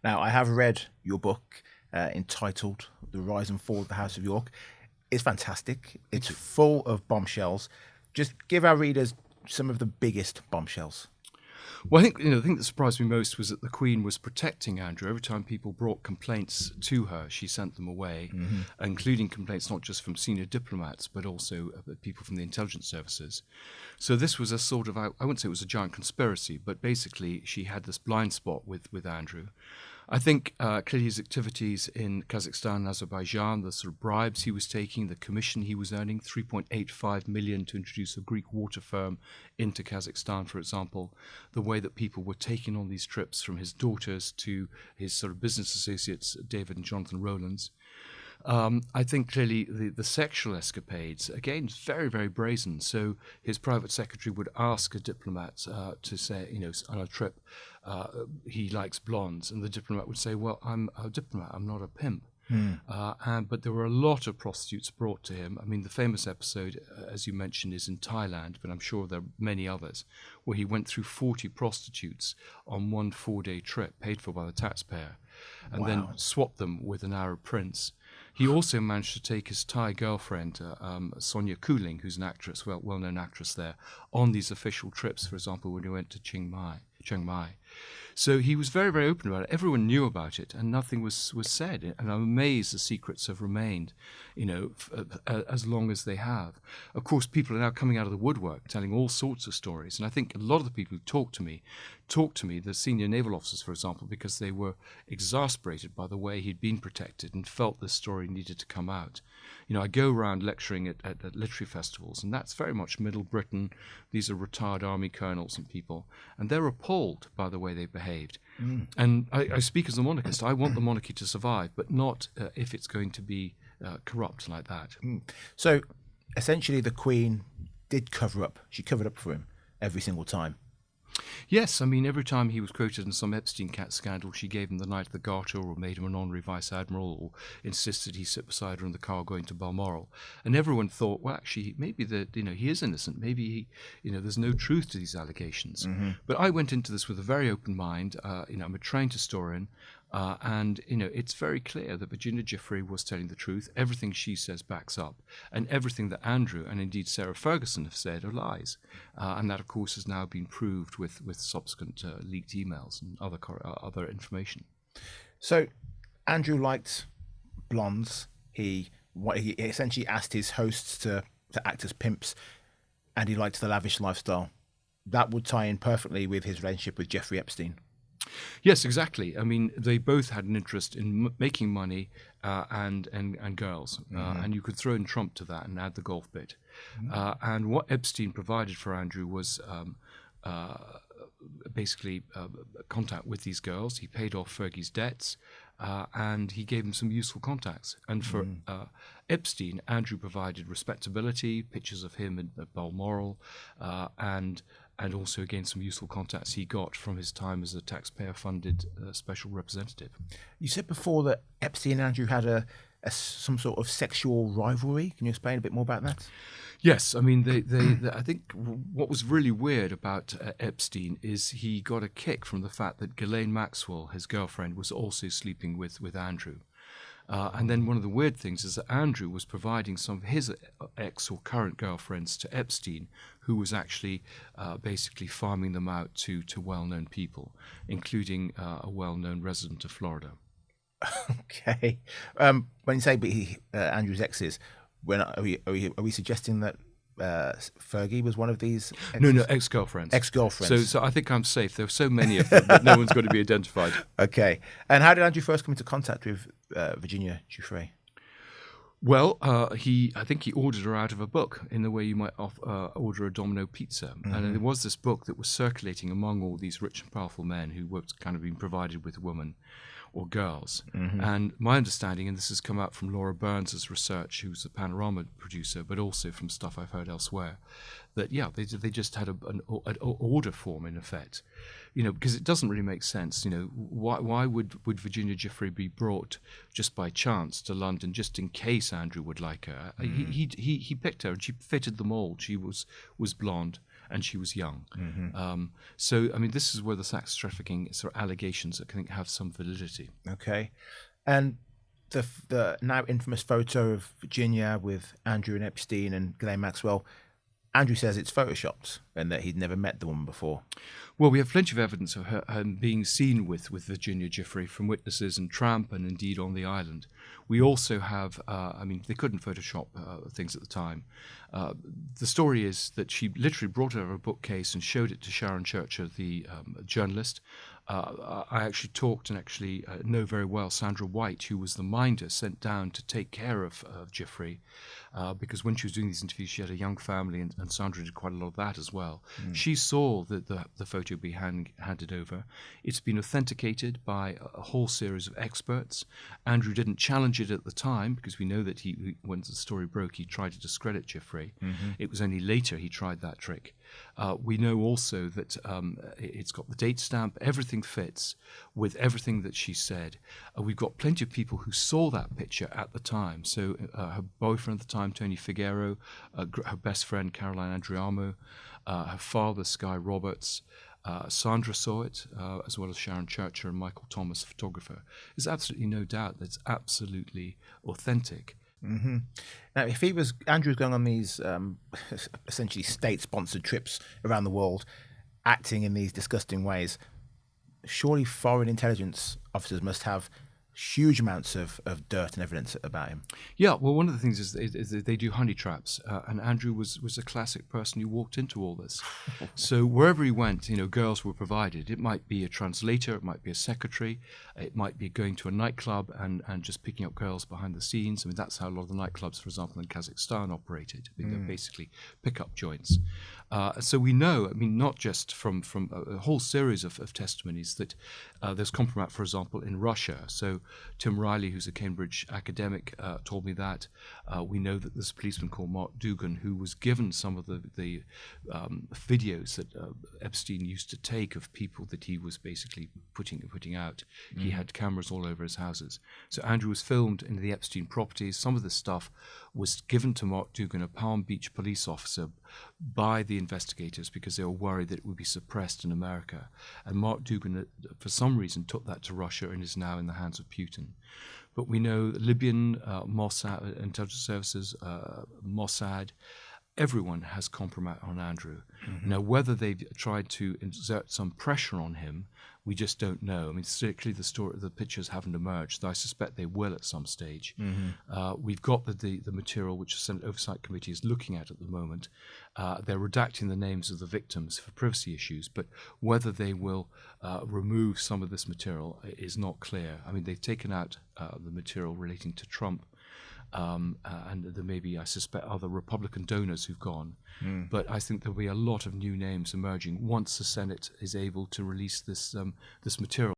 Now, I have read your book entitled The Rise and Fall of the House of York. It's fantastic. It's full of bombshells. Just give our readers some of the biggest bombshells. Well, I think the thing that surprised me most was that the Queen was protecting Andrew. Every time people brought complaints to her, she sent them away, including complaints not just from senior diplomats, but also people from the intelligence services. So this was a sort of, I wouldn't say it was a giant conspiracy, but basically she had this blind spot with Andrew. I think clearly his activities in Kazakhstan and Azerbaijan, the sort of bribes he was taking, the commission he was earning, 3.85 million to introduce a Greek water firm into Kazakhstan, for example, the way that people were taking on these trips from his daughters to his sort of business associates, David and Jonathan Rowlands. I think clearly the sexual escapades, again, very, very brazen. So his private secretary would ask a diplomat to say, on a trip, he likes blondes. And the diplomat would say, well, I'm a diplomat, I'm not a pimp. But there were a lot of prostitutes brought to him. I mean, the famous episode, as you mentioned, is in Thailand, but I'm sure there are many others, where he went through 40 prostitutes on one 4-day trip, paid for by the taxpayer, and then swapped them with an Arab prince. He also managed to take his Thai girlfriend, Sonia Cooling, who's an actress, well-known actress there, on these official trips, for example, when he went to Chiang Mai. So he was very, very open about it. Everyone knew about it, and nothing was said. And I'm amazed the secrets have remained, as long as they have. Of course, people are now coming out of the woodwork, telling all sorts of stories. And I think a lot of the people who talk to me, the senior naval officers, for example, because they were exasperated by the way he'd been protected and felt this story needed to come out. I go around lecturing at literary festivals, and that's very much Middle Britain. These are retired army colonels and people, and they're appalled by the way they behaved. And I speak as a monarchist. I want the monarchy to survive, but not if it's going to be corrupt like that. So essentially the Queen did cover up. She covered up for him every single time. Yes, I mean, every time he was quoted in some Epstein cat scandal, she gave him the Knight of the Garter or made him an honorary vice admiral or insisted he sit beside her in the car going to Balmoral. And everyone thought, well, actually, maybe he is innocent. Maybe there's no truth to these allegations. But I went into this with a very open mind. I'm a trained historian. And it's very clear that Virginia Giuffre was telling the truth. Everything she says backs up. And everything that Andrew and indeed Sarah Ferguson have said are lies. And that, of course, has now been proved with subsequent leaked emails and other information. So Andrew liked blondes. He essentially asked his hosts to act as pimps, and he liked the lavish lifestyle. That would tie in perfectly with his relationship with Jeffrey Epstein. Yes, exactly. I mean, they both had an interest in making money and girls, and you could throw in Trump to that and add the golf bit. And what Epstein provided for Andrew was basically contact with these girls. He paid off Fergie's debts, and he gave him some useful contacts. And for Epstein, Andrew provided respectability, pictures of him at Balmoral, and also, again, some useful contacts he got from his time as a taxpayer-funded special representative. You said before that Epstein and Andrew had some sort of sexual rivalry. Can you explain a bit more about that? Yes, I mean, I think what was really weird about Epstein is he got a kick from the fact that Ghislaine Maxwell, his girlfriend, was also sleeping with Andrew. And then one of the weird things is that Andrew was providing some of his ex or current girlfriends to Epstein, who was actually basically farming them out to well-known people, including a well-known resident of Florida. Okay. When you say Andrew's exes, are we suggesting that Fergie was one of these exes? No, ex-girlfriends. Ex-girlfriends. So I think I'm safe. There are so many of them that no one's going to be identified. Okay. And how did Andrew first come into contact with Virginia Giuffre? Well, I think he ordered her out of a book in the way you might order a Domino pizza. And there was this book that was circulating among all these rich and powerful men who were kind of being provided with women or girls. And my understanding, and this has come out from Laura Burns' research, who's a Panorama producer, but also from stuff I've heard elsewhere, that, they just had an order form, in effect. Because it doesn't really make sense. Why would Virginia Giuffre be brought just by chance to London just in case Andrew would like her? He picked her, and she fitted the mold. She was blonde, and she was young. So, I mean, this is where the sex trafficking sort of allegations, I think, have some validity. Okay. And the now infamous photo of Virginia with Andrew and Epstein and Ghislaine Maxwell, Andrew says it's photoshopped and that he'd never met the woman before. Well, we have plenty of evidence of her being seen with Virginia Jeffery from witnesses and tramp and indeed on the island. We also have, I mean, they couldn't Photoshop things at the time. The story is that she literally brought over a bookcase and showed it to Sharon Churcher, the journalist. I actually talked and actually know very well Sandra White, who was the minder sent down to take care of Jeffrey, because when she was doing these interviews, she had a young family, and Sandra did quite a lot of that as well. She saw the photo be handed over. It's been authenticated by a whole series of experts. Andrew didn't challenge it at the time, because we know that when the story broke, he tried to discredit Jeffrey. It was only later he tried that trick. We know also that it's got the date stamp, everything fits with everything that she said. We've got plenty of people who saw that picture at the time. So her boyfriend at the time, Tony Figueroa, her best friend, Caroline Andriamo, her father, Sky Roberts, Sandra saw it, as well as Sharon Churcher and Michael Thomas, photographer. There's absolutely no doubt that it's absolutely authentic. Now, if Andrew was going on these essentially state-sponsored trips around the world, acting in these disgusting ways, surely foreign intelligence officers must have huge amounts of dirt and evidence about him. Yeah, well, one of the things is that they do honey traps, and Andrew was a classic person who walked into all this. So wherever he went, girls were provided. It might be a translator, it might be a secretary, it might be going to a nightclub and just picking up girls behind the scenes. I mean, that's how a lot of the nightclubs, for example, in Kazakhstan operated. I mean, they're basically pick-up joints. So we know, I mean, not just from a whole series of testimonies that there's compromat, for example, in Russia. So Tim Riley, who's a Cambridge academic, told me that. We know that there's a policeman called Mark Dugan who was given some of the videos that Epstein used to take of people that he was basically putting out. He had cameras all over his houses. So Andrew was filmed in the Epstein properties. Some of this stuff was given to Mark Dugan, a Palm Beach police officer, by the investigators because they were worried that it would be suppressed in America. And Mark Dugan, for some reason, took that to Russia and is now in the hands of Putin. But we know Libyan Mossad, intelligence services, Mossad, everyone has compromat on Andrew. Now, whether they've tried to exert some pressure on him, we just don't know. I mean, strictly the pictures haven't emerged, though I suspect they will at some stage. We've got the material which the Senate Oversight Committee is looking at the moment. They're redacting the names of the victims for privacy issues, but whether they will remove some of this material is not clear. I mean, they've taken out the material relating to Trump, and there may be, I suspect, other Republican donors who've gone. But I think there'll be a lot of new names emerging once the Senate is able to release this material.